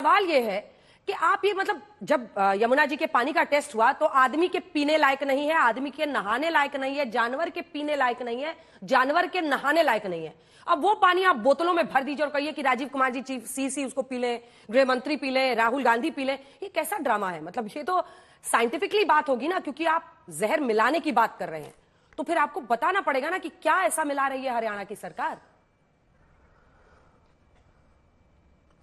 सवाल ये है कि आप ये मतलब जब यमुना जी के पानी का टेस्ट हुआ तो आदमी के पीने लायक नहीं है, आदमी के नहाने लायक नहीं है, जानवर के पीने लायक नहीं है, जानवर के नहाने लायक नहीं है। अब वो पानी आप बोतलों में भर दीजिए और कहिए कि राजीव कुमार जी चीफ सीसी उसको पी ले, गृह मंत्री पी ले, राहुल गांधी पी ले। ये कैसा ड्रामा है? मतलब ये तो साइंटिफिकली बात होगी ना, क्योंकि आप जहर मिलाने की बात कर रहे हैं, तो फिर आपको बताना पड़ेगा ना कि क्या ऐसा मिला रही है हरियाणा की सरकार।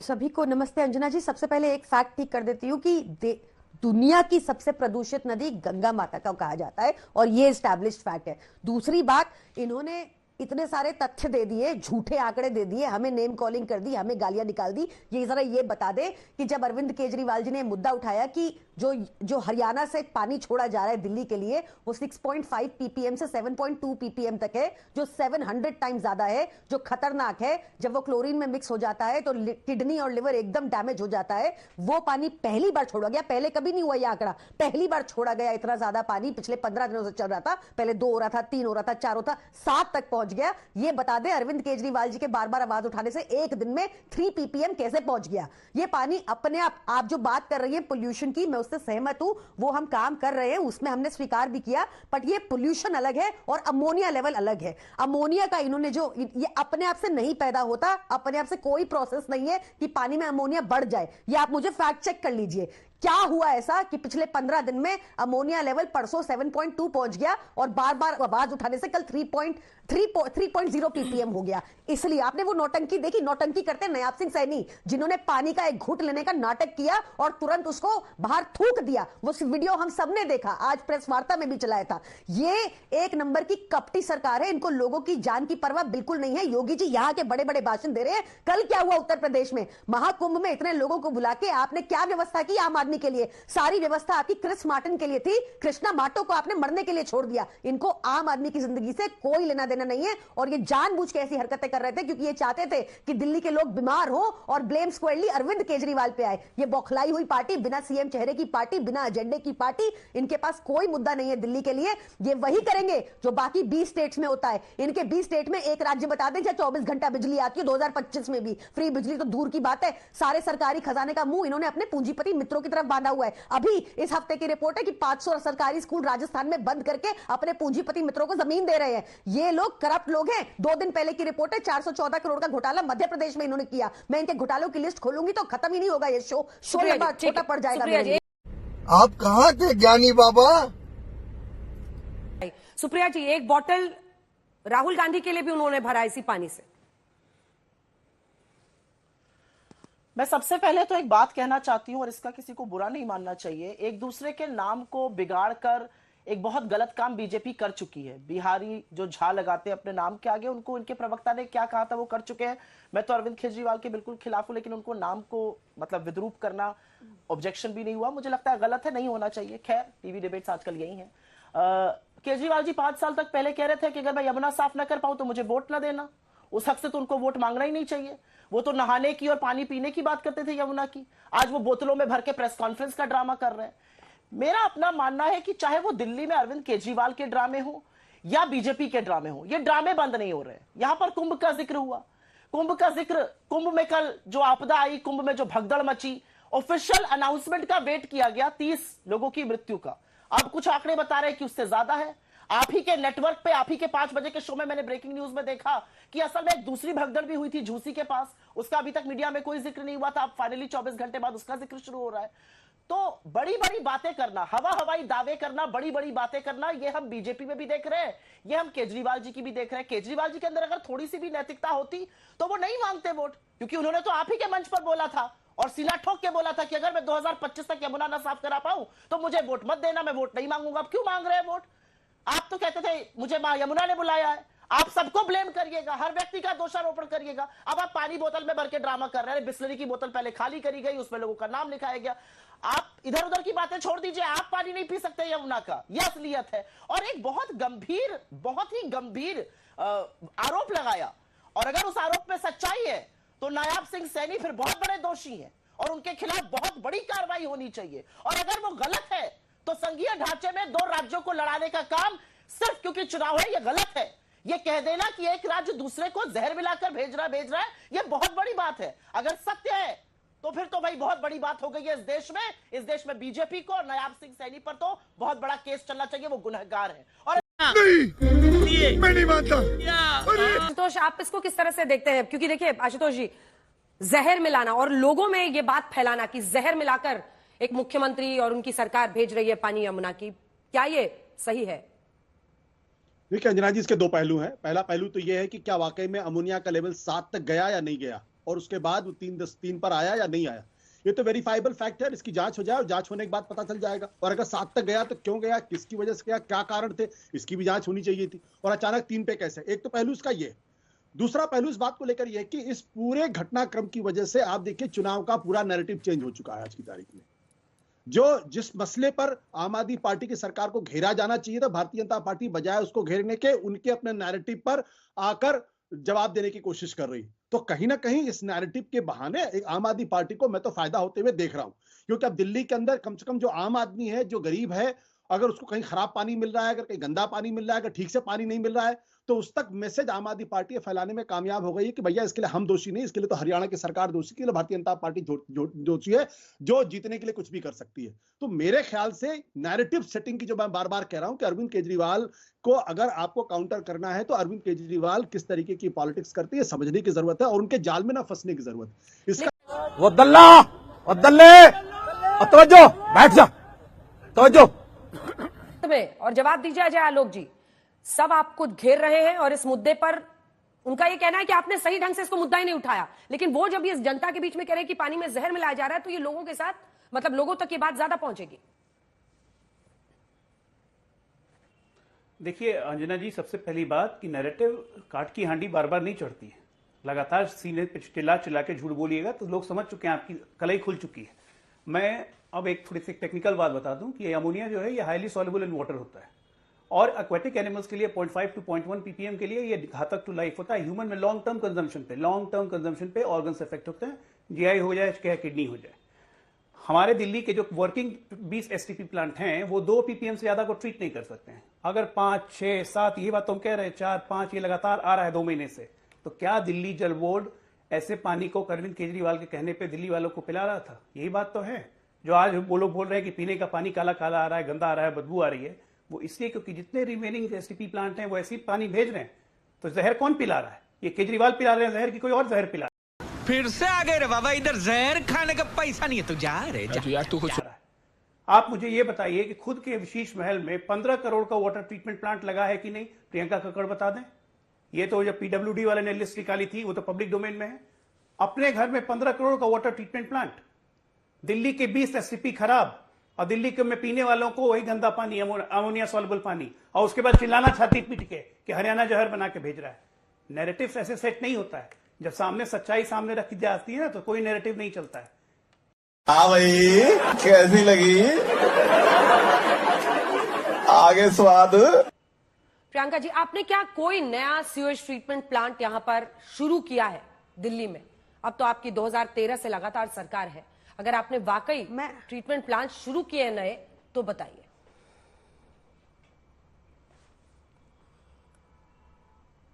सभी को नमस्ते। अंजना जी, सबसे पहले एक फैक्ट ठीक कर देती हूँ कि दुनिया की सबसे प्रदूषित नदी गंगा माता का कहा जाता है और ये एस्टैब्लिश्ड फैक्ट है। दूसरी बात, इन्होंने इतने सारे तथ्य दे दिए, झूठे आंकड़े दे दिए, हमें नेम कॉलिंग कर दी, हमें गालियां निकाल दी। ये जरा ये बता दे कि जब अरविंद केजरीवाल जी ने मुद्दा उठाया कि जो हरियाणा से पानी छोड़ा जा रहा है दिल्ली के लिए वो 6.5 ppm से 7.2 ppm तक है, जो 700 टाइम ज्यादा है, जो खतरनाक है। जब वो क्लोरीन में मिक्स हो जाता है तो किडनी और लिवर एकदम डैमेज हो जाता है। वो पानी पहली बार छोड़ा गया, पहले कभी नहीं हुआ यह आंकड़ा, पहली बार छोड़ा गया इतना ज्यादा पानी। पिछले 15 दिनों से चल रहा था, पहले 2 हो रहा था, 3 हो रहा था, 4 होता, 7 तक पहुंच गया। ये बता दे अरविंद केजरीवाल जी के बार बार आवाज उठाने से एक दिन में 3 ppm कैसे पहुंच गया। ये पानी अपने आप जो बात कर रही है पोल्यूशन की, मैं उससे सहमत हूं, वो हम काम कर रहे हैं, उसमें हमने स्वीकार भी किया। बट ये पोल्यूशन अलग है और अमोनिया लेवल अलग है। अमोनिया का इन्होंने जो ये अपने आप से नहीं पैदा होता, अपने आप से कोई प्रोसेस नहीं है कि पानी में अमोनिया बढ़ जाए। ये आप मुझे फैक्ट चेक कर लीजिए। क्या हुआ ऐसा कि पिछले 15 दिन में अमोनिया लेवल परसों 7.2 पहुंच गया और बार बार आवाज उठाने से कल 3.0 ppm हो गया। इसलिए आपने वो नौटंकी देखी, नौटंकी करते नयाब सिंह सैनी, जिन्होंने पानी का एक घूंट लेने का नाटक किया और तुरंत उसको बाहर थूक दिया। वो वीडियो हम सबने देखा, आज प्रेस वार्ता में भी चलाया था। ये एक नंबर की कपटी सरकार है, इनको लोगों की जान की परवाह बिल्कुल नहीं है। योगी जी यहाँ के बड़े बड़े भाषण दे रहे हैं। कल क्या हुआ उत्तर प्रदेश में महाकुंभ में, इतने लोगों को बुला के आपने क्या व्यवस्था की आम आदमी के लिए? सारी व्यवस्था आपकी क्रिस मार्टिन के लिए थी, कृष्णा माटो को आपने मरने के लिए छोड़ दिया। इनको आम आदमी की जिंदगी से कोई लेना देना नहीं है और ये जानबूझ के ऐसी हरकतें कर रहे थे क्योंकि ये चाहते थे कि दिल्ली के लोग बीमार हो और ब्लेम स्क्वायरली अरविंद केजरीवाल पे आए। ये बौखलाई हुई पार्टी, बिना सीएम चेहरे की पार्टी, बिना एजेंडे की पार्टी, इनके पास कोई मुद्दा नहीं है दिल्ली के लिए। ये वही करेंगे जो बाकी 20 स्टेट्स में होता है। इनके 20 स्टेट में एक राज्य बता दें जहां 24 घंटा बिजली आती है, 2025 में भी फ्री बिजली तो दूर की बात है। सारे सरकारी खजाने का मुंह इन्होंने अपने पूंजीपति मित्रों की तरफ बांधा हुआ है। अभी इस हफ्ते की रिपोर्ट है कि 500 सरकारी स्कूल राजस्थान में बंद करके अपने पूंजीपति मित्रों को जमीन दे रहे हैं। ये लोग करप्ट लोग हैं। 2 दिन पहले की रिपोर्ट है, 414 करोड़ का घोटाला मध्य प्रदेश में इन्होंने किया। मैं इनके घोटालों की लिस्ट खोलूंगी तो खत्म ही नहीं होगा ये शो छोटा पड़ जाएगा। आप कहां थे ज्ञानी बाबा? सुप्रिया जी, एक बोतल राहुल गांधी के लिए भी उन्होंने भरा इसी पानी से। मैं सबसे पहले तो एक बात कहना चाहती हूं और इसका किसी को बुरा नहीं मानना चाहिए। एक दूसरे के नाम को बिगाड़ कर एक बहुत गलत काम बीजेपी कर चुकी है। बिहारी जो झा लगाते हैं अपने नाम के आगे, उनको उनके प्रवक्ता ने क्या कहा था वो कर चुके हैं। मैं तो अरविंद केजरीवाल के बिल्कुल खिलाफ हूं, लेकिन उनको नाम को मतलब विद्रूप करना ऑब्जेक्शन भी नहीं हुआ, मुझे लगता है गलत है, नहीं होना चाहिए। खैर, टीवी डिबेट्स आजकल यही है। केजरीवाल जी 5 साल तक पहले कह रहे थे कि अगर मैं यमुना साफ न कर पाऊं तो मुझे वोट न देना। उस हक से तो उनको वोट मांगना ही नहीं चाहिए। वो तो नहाने की और पानी पीने की बात करते थे यमुना की, आज वो बोतलों में भर के प्रेस कॉन्फ्रेंस का ड्रामा कर रहे हैं। मेरा अपना मानना है कि चाहे वो दिल्ली में अरविंद केजरीवाल के ड्रामे हो या बीजेपी के ड्रामे हो, ये ड्रामे बंद नहीं हो रहे। यहां पर कुंभ का जिक्र हुआ, कुंभ में कल जो आपदा आई, कुंभ में जो भगदड़ मची, ऑफिशियल अनाउंसमेंट का वेट किया गया 30 लोगों की मृत्यु का। अब कुछ आंकड़े बता रहे हैं कि उससे ज्यादा है। आप ही के नेटवर्क पे, आप ही के 5 बजे के शो में मैंने ब्रेकिंग न्यूज में देखा कि असल में एक दूसरी भगदड़ भी हुई थी झूसी के पास, उसका अभी तक मीडिया में कोई जिक्र नहीं हुआ था। अब फाइनली 24 घंटे बाद उसका जिक्र शुरू हो रहा है। तो बड़ी बड़ी बातें करना, हवाई दावे करना, बड़ी बड़ी बातें करना, ये हम बीजेपी में भी देख रहे हैं, ये हम केजरीवाल जी की भी देख रहे हैं। केजरीवाल जी के अंदर अगर थोड़ी सी भी नैतिकता होती तो वो नहीं मांगते वोट, क्योंकि उन्होंने तो आप ही के मंच पर बोला था और सीना ठोक के बोला था कि अगर मैं 2025 तक यमुना ना साफ करा पाऊं तो मुझे वोट मत देना, मैं वोट नहीं मांगूंगा। अब क्यों मांग रहे हैं वोट? आप तो कहते थे मुझे मां यमुना ने बुलाया है, आप सबको ब्लेम करिएगा, हर व्यक्ति का दोषारोपण करिएगा। अब आप पानी बोतल में भर के ड्रामा कर रहे हैं। बिस्लरी की बोतल पहले खाली करी गई, उसमें लोगों का नाम लिखाया गया। आप इधर उधर की बातें छोड़ दीजिए, आप पानी नहीं पी सकते यमुना का, यह असलियत है। और एक बहुत ही गंभीर आरोप लगाया, और अगर उस आरोप में सच्चाई है तो नायाब सिंह सैनी फिर बहुत बड़े दोषी हैं और उनके खिलाफ बहुत बड़ी कार्रवाई होनी चाहिए। और अगर वो गलत है तो संघीय ढांचे में 2 राज्यों को लड़ाने का काम सिर्फ क्योंकि चुनाव है, यह गलत है। ये कह देना कि एक राज्य दूसरे को जहर मिलाकर भेज रहा है, यह बहुत बड़ी बात है। अगर सत्य है तो फिर तो भाई बहुत बड़ी बात हो गई है इस देश में बीजेपी को और नायाब सिंह सैनी पर तो बहुत बड़ा केस चलना चाहिए, वो गुनहगार है। और नहीं, मैं नहीं मानता। आशुतोष, आप इसको किस तरह से देखते हैं? क्योंकि देखिए आशुतोष जी, जहर मिलाना और लोगों में ये बात फैलाना कि जहर मिलाकर एक मुख्यमंत्री और उनकी सरकार भेज रही है पानी यमुना की, क्या ये सही है? देखिए अंजना जी, इसके दो पहलू हैं। पहला पहलू तो यह है कि क्या वाकई में अमोनिया का लेवल 7 तक गया या नहीं गया, और उसके बाद वो 3 पर आया या नहीं आया। ये तो वेरीफाइबल फैक्ट है, इसकी जांच हो जाए और जांच होने के बाद पता चल जाएगा। और अगर 7 तक गया तो क्यों गया, किसकी वजह से गया, क्या कारण थे, इसकी भी जांच होनी चाहिए थी। और अचानक 3 पे कैसे? एक तो पहलू इसका ये। दूसरा पहलू इस बात को लेकर यह कि इस पूरे घटनाक्रम की वजह से आप देखिए चुनाव का पूरा नैरेटिव चेंज हो चुका है आज की तारीख में। जिस मसले पर आम आदमी पार्टी की सरकार को घेरा जाना चाहिए था, भारतीय जनता पार्टी बजाय उसको घेरने के उनके अपने नैरेटिव पर आकर जवाब देने की कोशिश कर रही। तो कहीं ना कहीं इस नैरेटिव के बहाने एक आम आदमी पार्टी को मैं तो फायदा होते हुए देख रहा हूं, क्योंकि अब दिल्ली के अंदर कम से कम जो आम आदमी है, जो गरीब है, अगर उसको कहीं खराब पानी मिल रहा है, अगर कहीं गंदा पानी मिल रहा है, अगर ठीक से पानी नहीं मिल रहा है, तो उस तक मैसेज आम आदमी पार्टी फैलाने में कामयाब हो गई है कि भैया इसके लिए हम दोषी नहीं, इसके लिए तो हरियाणा की सरकार दोषी, के लिए भारतीय जनता पार्टी दोषी है, जो जीतने के लिए कुछ भी कर सकती है। तो मेरे ख्याल से नैरेटिव सेटिंग की जो मैं बार बार कह रहा हूं कि अरविंद केजरीवाल को अगर आपको काउंटर करना है तो अरविंद केजरीवाल किस तरीके की पॉलिटिक्स करती है समझने की जरूरत है, और उनके जाल में ना फंसने की जरूरत है। इसका वो दल्ले तवज्जो, बैठ जा, तवज्जो में और जवाब दीजिए अजय आलोक जी। सब आपको घेर रहे हैं और इस मुद्दे पर उनका ये कहना है कि आपने सही ढंग से इसको मुद्दा ही नहीं उठाया, लेकिन वो जब ये जनता के बीच में कह रहे हैं कि पानी में जहर मिलाया जा रहा है, तो ये लोगों के साथ मतलब लोगों तक ये बात ज्यादा पहुंचेगी। देखिए अंजना जी, सबसे पहली बात कि नैरेटिव काट की हांडी बार बार नहीं चढ़ती है। लगातार सीने पे चिल्ला चिल्ला के झूठ बोलिएगा तो लोग समझ चुके हैं, आपकी कलई खुल चुकी है। मैं अब एक थोड़ी सी टेक्निकल बात बता दूं कि अमोनिया जो है ये हाईली सॉल्युबल इन वाटर होता है, और एक्वेटिक एनिमल्स के लिए 0.5 to 0.1 ppm के लिए ये घातक टू लाइफ होता है। ह्यूमन में लॉन्ग टर्म कंजम्पशन पे ऑर्गन्स इफेक्ट होते हैं, जीआई हो जाए चाहे किडनी हो जाए। हमारे दिल्ली के जो वर्किंग 20 एसटीपी प्लांट हैं वो 2 ppm से ज्यादा को ट्रीट नहीं कर सकते हैं। अगर 5, 6, 7 ये बात तो हम कह रहे हैं, 4, 5 ये लगातार आ रहा है 2 महीने से, तो क्या दिल्ली जल बोर्ड ऐसे पानी को अरविंद केजरीवाल के कहने पे दिल्ली वालों को पिला रहा था? यही बात तो है। जो आज वो लोग बोल रहे हैं कि पीने का पानी काला काला आ रहा है, गंदा आ रहा है, बदबू आ रही है, वो इसलिए क्योंकि जितने रिमेनिंग एसटीपी प्लांट हैं वो ऐसे ही पानी भेज रहे हैं। तो जहर कौन पिला रहा है? ये केजरीवाल पिला रहे हैं जहर की कोई और जहर पिला रहा है? फिर से आ गए रे बाबा, इधर जहर खाने का पैसा नहीं है, तू जा रे यार, तू कुछ। आप मुझे ये बताइए कि खुद के शीश महल में 15 करोड़ का वाटर ट्रीटमेंट प्लांट लगा है कि नहीं? प्रियंका कक्कड़ बता दें। ये तो जब पीडब्ल्यूडी वाले ने लिस्ट निकाली थी वो तो पब्लिक डोमेन में है। अपने घर में 15 करोड़ का वाटर ट्रीटमेंट प्लांट, दिल्ली के 20 एसटीपी खराब, और दिल्ली के में पीने वालों को वही गंदा पानी, अमोनिया सॉल्युबल पानी, और उसके बाद चिल्लाना छाती पीट के कि हरियाणा जहर बना के भेज रहा है। नैरेटिव ऐसे सेट नहीं होता है। जब सामने सच्चाई सामने रखी जाती है ना तो कोई नैरेटिव नहीं चलता है। हाँ भाई, कैसी लगी आगे स्वाद? प्रियंका जी, आपने क्या कोई नया सीवेज ट्रीटमेंट प्लांट यहां पर शुरू किया है दिल्ली में? अब तो आपकी 2013 से लगातार सरकार है, अगर आपने वाकई ट्रीटमेंट प्लांट शुरू किए नए तो बताइए।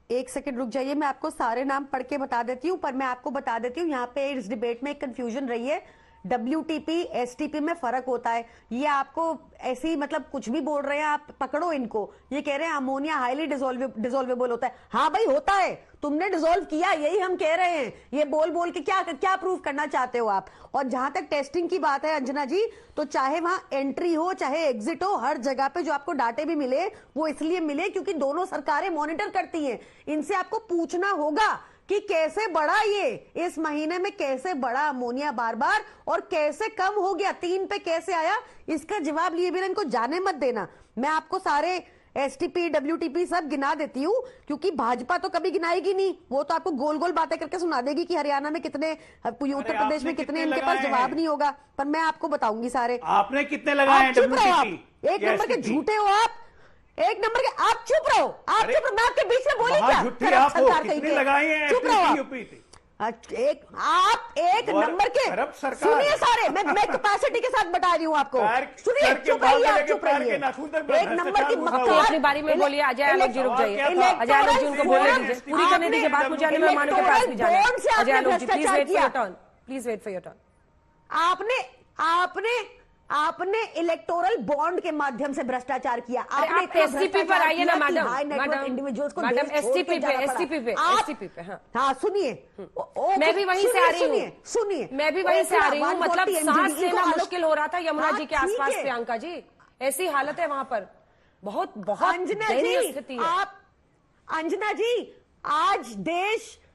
एक सेकंड रुक जाइए, मैं आपको सारे नाम पढ़ के बता देती हूँ, पर मैं आपको बता देती हूँ यहाँ पे इस डिबेट में एक कंफ्यूजन रही है। WTP STP में फर्क होता है, ये आपको ऐसे ही मतलब कुछ भी बोल रहे हैं, आप पकड़ो इनको। ये कह रहे हैं अमोनिया हाईली डिसॉल्वेबल होता है। हाँ भाई होता है, तुमने डिसॉल्व किया, यही हम कह रहे हैं। ये बोल बोल के क्या प्रूव करना चाहते हो आप? और जहां तक टेस्टिंग की बात है अंजना जी, तो चाहे वहां एंट्री हो चाहे एग्जिट हो, हर जगह पे जो आपको डाटे भी मिले वो इसलिए मिले क्योंकि दोनों सरकारें मॉनिटर करती हैं। इनसे आपको पूछना होगा कि कैसे बढ़ा ये, इस महीने में कैसे बढ़ा अमोनिया बार बार, और कैसे कम हो गया, 3 पे कैसे आया, इसका जवाब लिए बिना इनको जाने मत देना। मैं आपको सारे STP WTP सब गिना देती हूँ, क्योंकि भाजपा तो कभी गिनाएगी नहीं, वो तो आपको गोल गोल बातें करके सुना देगी कि हरियाणा में कितने, उत्तर प्रदेश में कितने, इनके पास जवाब नहीं होगा। पर मैं आपको बताऊंगी सारे। आपने कितने लगाए हैं? एक नंबर के झूठे हो आप, एक नंबर के। आप चुप रहो, आप चुप रहो, मैं आपके बीच में बोली क्या? कितने लगाए हैं? चुप रहो आप एक नंबर के। सुनिए सारे, मैं कैपेसिटी के साथ बता रही हूँ आपको। सुनिए, चुप रहिए, आप चुप रहिए। एक नंबर की मक्कार। अपनी बारी में बोलिए। अजय आलोक जी रुक जाइए, अजय आलोक जी उनको बोलने दीजिए, पूरी करने दीजिए बात। मुझे मेहमानों के पास भी जाना है। Ajay Alok ji please wait for your turn, please wait for your turn. आपने इलेक्टोरल बॉन्ड के माध्यम से भ्रष्टाचार किया। आपने आप एसटीपी पर आइए ना मैडम, इंडिविजुअल्स को मैडम देश छोड़ के जाना एसटीपी पड़ा। पे हाँ सुनिए, मैं भी वहीं से आ रही हूँ, सुनिए मैं भी वहीं से आ रही हूँ। मतलब सांस लेना मुश्किल हो रहा था यमुना जी के आसपास। ठीक है। प्रियंका जी, ऐसी हालत है वहां पर, बहुत बहुत दयनीय स्थिति है। अंजना जी,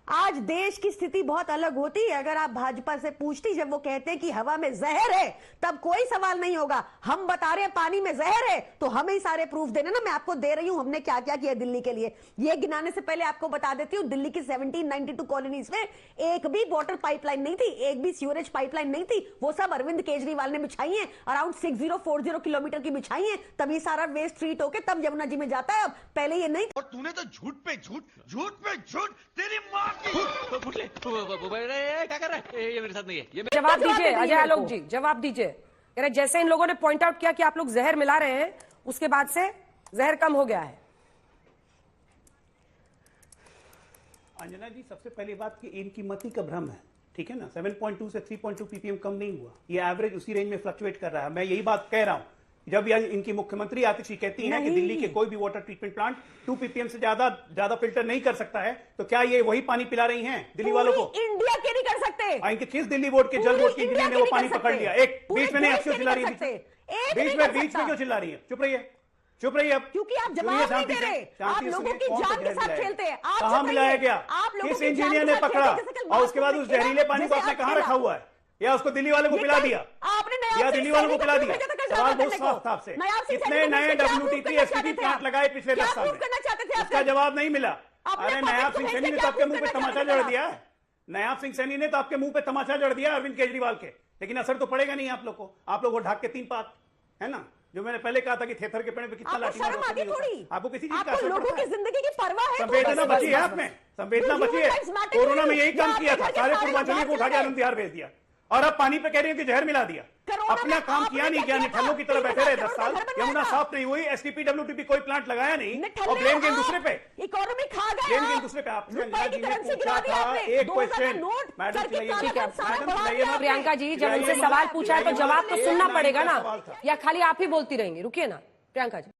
आज देश की स्थिति बहुत अलग होती है अगर आप भाजपा से पूछती। जब वो कहते हैं कि हवा में जहर है, तब कोई सवाल नहीं होगा। हम बता रहे हैं पानी में जहर है, तो हमें ही सारे प्रूफ देने ना। मैं आपको दे रही हूं हमने क्या क्या किया दिल्ली के लिए। ये गिनाने से पहले आपको बता देती हूं, दिल्ली की 1792 कॉलोनीज में एक भी वाटर पाइपलाइन नहीं थी, एक भी सीवरेज पाइपलाइन नहीं थी। वो सब अरविंद केजरीवाल ने बिछाई है। अराउंड 6040 किलोमीटर की बिछाई है, तभी सारा वेस्ट ट्रीट होकर तब यमुना जी में जाता है। अब पहले ये नहीं। और तूने तो झूठ पे झूठ तेरी माँ की। क्या कर रहा है ये? मेरे साथ नहीं है ये। जवाब दीजिए अजय आलोक जी, जवाब दीजिए। कह रहे जैसे इन लोगों ने पॉइंट आउट किया कि आप लोग जहर मिला रहे हैं, उसके बाद से जहर कम हो गया है। अंजना जी, सबसे पहली बात कि इनकी मति का भ्रम है, ठीक है ना। 7.2 से 3.2 ppm कम नहीं हुआ, ये एवरेज उसी रेंज में फ्लक्चुएट कर रहा है। मैं यही बात कह रहा हूं। जब इनकी मुख्यमंत्री आतिशी कहती हैं कि दिल्ली के कोई भी वाटर ट्रीटमेंट प्लांट 2 ppm से ज्यादा फिल्टर नहीं कर सकता है, तो क्या ये वही पानी पिला रही हैं दिल्ली वालों को? इंडिया के नहीं कर सकते। इनके किस दिल्ली बोर्ड के जल बोर्ड की इंजीनियर ने वो पानी पकड़ लिया? एक बीच में नहीं क्यों चिल्ला रही है? बीच में क्यों चिल्ला रही है? चुप रहिए अब, क्योंकि आप जवाब नहीं दे रहे। आप लोगों की जान के साथ खेलते हैं। कहां मिलाया गया? किस इंजीनियर ने पकड़ा? और उसके बाद उस जहरीले पानी को आपने कहां रखा हुआ है? या उसको दिल्ली वालों को पिला दिया? या दिल्ली वालों को पिला दिया? सवाल बहुत साफ था आपसे। कितने नए WTP STP प्लांट लगाए पिछले 10 साल में? इसका जवाब नहीं मिला। अरे नायाब सिंह सैनी ने तो आपके मुंह पे तमाचा जड़ दिया। नायाब सिंह सैनी ने तो आपके मुंह पे तमाचा जड़ दिया अरविंद केजरीवाल के, लेकिन असर तो पड़ेगा नहीं आप लोग को। आप लोग को ढाक के 3 पात है ना, जो मैंने पहले कहा था कि थेथर के पेड़ पे कितना लाठी मारो, आपको किसी चीज का असर लोगों की जिंदगी की परवाह है? संवेदना बची है आप में, संवेदना बची है। कोरोना में यही काम किया था, सारे पूर्वांचलियों को उठा के आनंद विहार भेज दिया, और अब पानी पे कह रही है कि जहर मिला दिया। अपना काम किया नहीं किया, निठल्लों की तरह बैठे रहे 10 साल। यमुना साफ नहीं हुई, STP WTP कोई प्लांट लगाया नहीं, और ब्लेम गेम दूसरे पे, इकोनॉमी खा गया। ब्लेम गेम दूसरे पे। आपसे अंजना जी ने पूछा था एक क्वेश्चन, मैडम चिल्लाइए। प्रियंका जी, जब उनसे सवाल पूछा है तो जवाब तो सुनना पड़ेगा ना, या खाली आप ही बोलती रहेंगी? रुकिए ना प्रियंका जी।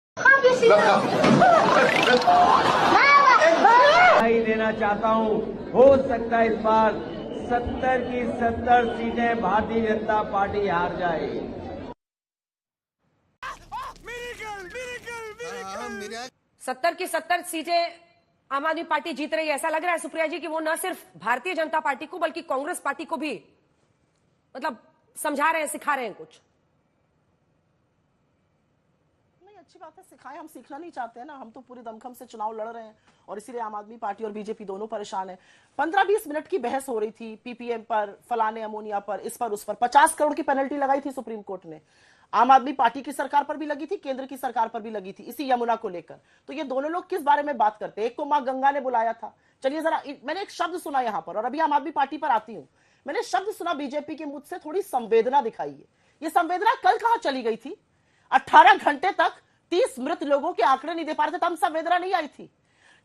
देना चाहता हूं, हो सकता है इस बार 70 की 70 सीटें भारतीय जनता पार्टी हार जाए। 70 की 70 सीटें आम आदमी पार्टी जीत रही है। ऐसा लग रहा है सुप्रिया जी कि वो न सिर्फ भारतीय जनता पार्टी को बल्कि कांग्रेस पार्टी को भी मतलब समझा रहे हैं, सिखा रहे हैं कुछ। अच्छी बात है, सिखाएं। हम सीखना नहीं चाहते हैं ना, हम तो पूरी दमखम से चुनाव लड़ रहे हैं, और इसीलिए आम आदमी पार्टी और बीजेपी दोनों परेशान है। 15-20 मिनट की बहस हो रही थी पीपीएम पर, फलाने अमोनिया पर, इस पर उस पर। 50 करोड़ की पेनल्टी लगाई थी सुप्रीम कोर्ट ने। आम आदमी पार्टी की सरकार पर भी लगी थी, केंद्र की सरकार पर भी लगी थी, इसी यमुना को लेकर। तो ये दोनों लोग किस बारे में बात करते हैं? एक को मां गंगा ने बुलाया था। चलिए जरा, मैंने एक शब्द सुना यहां पर, और अभी आम आदमी पार्टी पर आती हूं। मैंने शब्द सुना बीजेपी के मुझसे थोड़ी संवेदना दिखाई है। ये संवेदना कल कहां चली गई थी? 18 घंटे तक 30 मृत लोगों के आंकड़े नहीं दे पा रहे थे, तब संवेदना नहीं आई थी।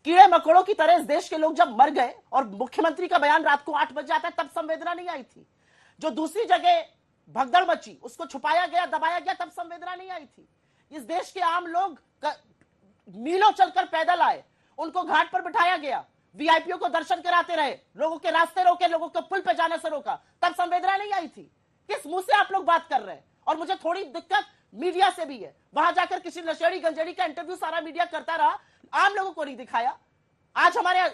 कीड़े मकोड़ों की तरह इस देश के लोग जब मर गए और मुख्यमंत्री का बयान रात को 8 बजे आता है, तब संवेदना नहीं आई थी। जो दूसरी जगह भगदड़ मची, उसको छुपाया गया, दबाया गया, तब संवेदना नहीं आई थी। इस देश के आम लोग मीलों चलकर पैदल आए, उनको घाट पर बिठाया गया, वीआईपीओ को दर्शन कराते रहे, लोगों के रास्ते रोके, लोगों को पुल पे जाने से रोका, तब संवेदना नहीं आई थी। किस मुंह से आप लोग बात कर रहे हैं? और मुझे थोड़ी दिक्कत मीडिया से भी है। वहां जाकर किसी नशेड़ी गंजेड़ी का इंटरव्यू सारा मीडिया करता रहा, आम लोगों को नहीं दिखाया। आज हमारे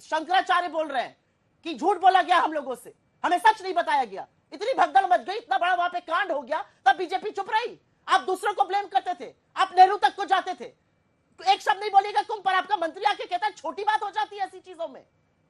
शंकराचार्य बोल रहे हैं कि झूठ बोला गया हम लोगों से, हमें सच नहीं बताया गया। इतनी भगदड़ मच गई, इतना बड़ा वहां पे कांड हो गया, तब बीजेपी चुप रही। आप दूसरों को ब्लेम करते थे, आप नेहरू तक को जाते थे, एक शब्द नहीं बोलेगा तुम पर। आपका मंत्री आके कहता है छोटी बात हो जाती है ऐसी चीजों में।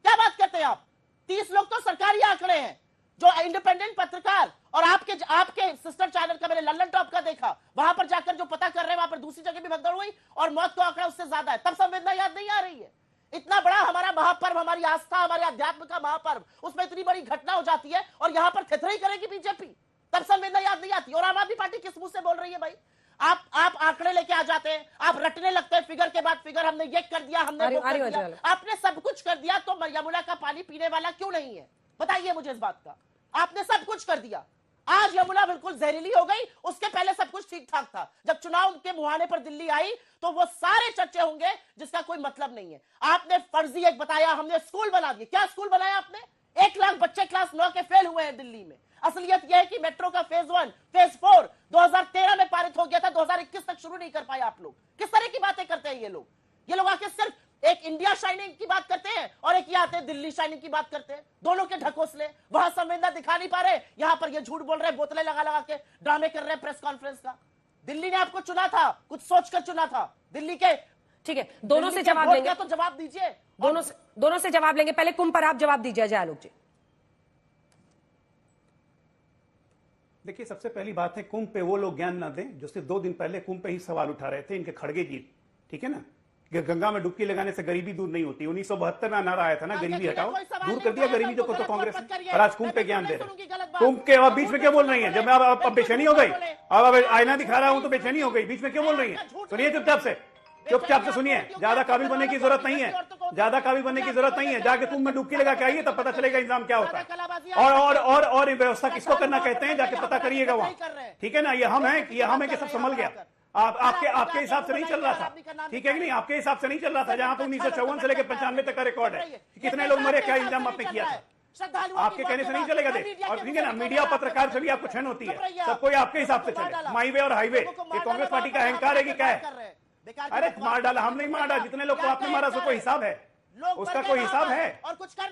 क्या बात करते हैं आप? 30 लोग तो सरकारी आंकड़े हैं, जो इंडिपेंडेंट पत्रकार और आपके सिस्टर चैनल का मैंने लल्लन टॉप का देखा, वहां पर जाकर जो पता कर रहे हैं, वहां पर दूसरी जगह भी भगदड़ हुई और मौत का आंकड़ा उससे ज्यादा है, तब संवेदना याद नहीं आ रही है। इतना बड़ा हमारा महापर्व, हमारी आस्था, हमारे अध्यात्म का महापर्व, उसमें इतनी बड़ी घटना हो जाती है और यहां पर थेथराई करेगी बीजेपी, तब संवेदना याद नहीं आती। और आम आदमी पार्टी किस मुंह से बोल रही है भाई? आप आंकड़े लेके आ जाते हैं, आप रटने लगते हैं फिगर के बाद फिगर, हमने ये कर दिया, हमने वो कर दिया, आपने सब कुछ कर दिया, तो यमुना का पानी पीने वाला क्यों नहीं है? बताइए मुझे इस बात का। आपने सब कुछ कर दिया, आज यमुना बिल्कुल जहरीली हो गई, उसके पहले सब कुछ ठीक ठाक था। जब चुनाव के मुहाने पर दिल्ली आई तो वो सारे चर्चे होंगे जिसका कोई मतलब नहीं है। आपने फर्जी एक बताया, हमने स्कूल बना दिए। क्या स्कूल बनाया आपने? 1 लाख बच्चे क्लास 9 के फेल हुए हैं दिल्ली में। असलियत यह है कि मेट्रो का फेज 1 फेज 4 2013 में पारित हो गया था, 2021 तक शुरू नहीं कर पाए आप लोग। किस तरह की बातें करते हैं ये लोग? ये लोग आके सिर्फ एक इंडिया शाइनिंग की बात करते हैं और एक ये आते हैं दिल्ली शाइनिंग की बात करते हैं। दोनों के ढकोसले, वहां संवेदना दिखा नहीं पा रहे, यहां पर ये झूठ बोल रहे हैं, बोतलें लगा लगा के ड्रामे कर रहे हैं प्रेस कॉन्फ्रेंस का। दिल्ली ने आपको चुना था, कुछ सोचकर चुना था। दिल्ली के ठीक है, दोनों से जवाब लेंगे, तो जवाब दीजिए। दोनों से जवाब लेंगे। पहले कुंभ पर आप जवाब दीजिए अजय आलोक जी। देखिए, सबसे पहली बात है, कुंभ पे वो लोग ज्ञान ना दें जो सिर्फ 2 दिन पहले कुंभ पे ही सवाल उठा रहे थे, इनके खड़गे जी। ठीक है ना, कि गंगा में डुबकी लगाने से गरीबी दूर नहीं होती। 1972 में नारा आया था ना, गरीबी हटाओ, दूर कर दिया गरीबी जो तो कांग्रेस ने। और आज कुंभ पे ज्ञान दे रहे। कुंभ के अब बीच में क्या बोल रही है? जब मैं अब बेचैनी हो गई, अब आईना दिखा रहा हूं तो बेचैनी हो गई, बीच में क्यों बोल रही है? सुनिए चुपचाप से सुनिए। ज्यादा काबिल बनने की जरूरत नहीं है, ज्यादा काबिल बनने की जरूरत नहीं है। जाके कुंभ में डुबकी लगा के आइए, तब पता चलेगा इंतजाम क्या होता है। और व्यवस्था किसको करना कहते हैं, जाके पता करिएगा वहां। ठीक है ना, ये हम है कि सब संभल गया। आपके हिसाब से नहीं चल रहा था, ठीक है कि नहीं? आपके हिसाब से नहीं चल रहा था। जहां पर 1954 से लेकर 95 तक का रिकॉर्ड है, कितने लोग मरे, क्या इंतजाम आपने किया था। आपके कहने से नहीं चलेगा देश। और ठीक है ना, मीडिया पत्रकार से भी आपको छन होती है, सब कोई आपके हिसाब से चले। माईवे और हाईवे, ये कांग्रेस पार्टी का अहंकार है कि क्या है? अरे मार डाला, हम नहीं मार डाला। जितने लोग को आपने मारा उसका कोई हिसाब है, उसका कोई हिसाब है,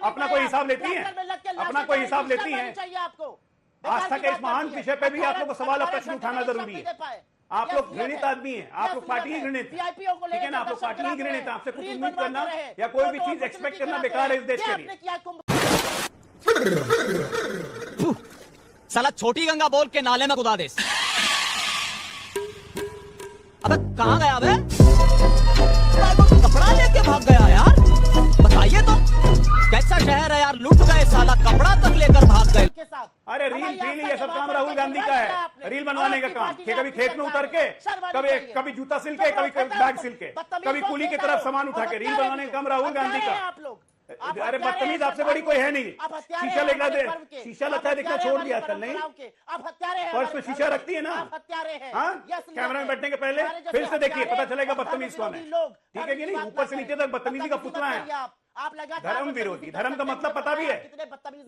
अपना कोई हिसाब लेती है, अपना कोई हिसाब लेती है। आस्था के इस महान विषय पे भी आप लोग को सवाल और प्रश्न उठाना जरूरी है। आप लोग घृणित आदमी हैं, आप लोग पार्टी ही घृणित है, ठीक है ना? आप लोग पार्टी ही घृणित है। आपसे कुछ उम्मीद करना या कोई भी चीज एक्सपेक्ट करना बेकार है इस देश के लिए। साला छोटी गंगा बोल के नाले में कुदा दे। अबे कहाँ गया? अबे कपड़ा लेके भाग गया यार, बताइए तो कैसा शहर है यार, लूट गए साला, कपड़ा तक लेकर भाग गए। अरे रील ये सब काम राहुल गांधी का है, रील बनवाने का काम। कभी खेत में उतर के, कभी जूता सिल के, कभी बैग सिल के, कभी कुली की तरफ सामान उठा के, रील बनवाने का काम राहुल गांधी का। अरे बदतमीज आपसे बड़ी कोई है नहीं। शीशा लगना दे, शीशा लगता है देखना छोड़ दिया कल नहीं? पर्स में शीशा रखती है ना? हाँ, कैमरा में बैठने के पहले फिर से देखिए, पता चलेगा बदतमीज कौन है। ठीक है कि नहीं? ऊपर से नीचे तक बदतमीजी का पुतला है। धर्म विरोधी, धर्म का मतलब पता भी है,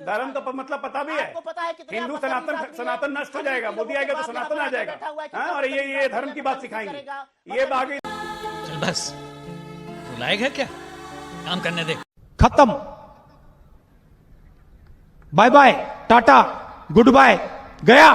धर्म का मतलब पता भी है। हिंदू सनातन नष्ट हो जाएगा, मोदी आएगा तो सनातन आ जाएगा। और ये धर्म की बात सिखाएंगे, ये बाकी। चल बस, तू लायक है क्या? काम करने दे। खत्म, bye bye, tata, good bye, गया।